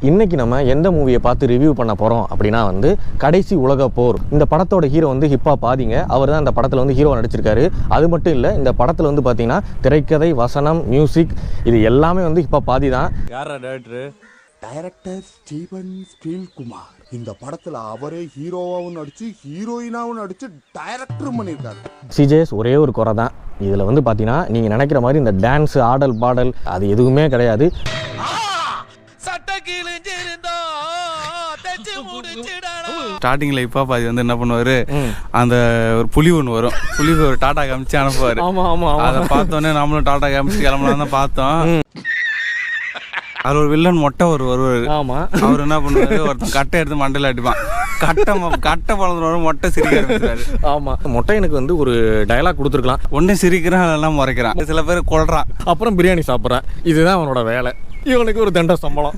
இன்னைக்கு நம்ம எந்த மூவியை பார்த்து ரிவ்யூ பண்ண போகிறோம் அப்படின்னா வந்து கடைசி உலக போர். இந்த படத்தோட ஹீரோ வந்து ஹிப்ஹாப் ஆதிங்க. அவர் தான் இந்த படத்தில் வந்து ஹீரோ நடிச்சிருக்காரு. அது மட்டும் இல்லை, இந்த படத்தில் வந்து பார்த்தீங்கன்னா திரைக்கதை, வசனம், மியூசிக் இது எல்லாமே வந்து ஹிப்ஹாப் ஆதி தான். யாரா டைரக்டர் ஸ்டீவன் ஸ்பீல்குமார். இந்த படத்துல அவரே ஹீரோவாவும் நடிச்சு ஹீரோயினாவும் நடிச்சு டைரக்டரும் பண்ணியிருக்காரு. சிஜேஎஸ் ஒரே ஒரு குறை தான், இதில் வந்து பார்த்தீங்கன்னா நீங்கள் நினைக்கிற மாதிரி இந்த டான்ஸ், ஆடல், பாடல் அது எதுவுமே கிடையாது. ஸ்டார்டிங்ல இப்ப பாதி வந்து என்ன பண்ணுவாரு, அந்த ஒரு புலி ஒன்று வரும், புலி ஒரு டாடா காமிச்சு அனுப்புவாரு. அதை பார்த்தோன்னே நம்மளும் டாடா காமிச்சு கிளம்பலாம் தான் பார்த்தோம். அவர் ஒரு வில்லன் மொட்டை வருவாரு. அவர் என்ன பண்ணுவாரு, ஒருத்தன் கட்டை எடுத்து மண்டையில அடிப்பான். கட்டை பழந்துருவாரு, மொட்டை சிரிக்க ஆரம்பிச்சாரு. ஆமா, மொட்டை எனக்கு வந்து ஒரு டயலாக் கொடுத்துருக்கலாம். ஒன்னே சிரிக்கிறான், அதெல்லாம் முறைக்கிறான், சில பேர் கொல்றான், அப்புறம் பிரியாணி சாப்பிட்றான். இதுதான் அவனோட வேலை. இவனுக்கு ஒரு தண்ட சம்பளம்.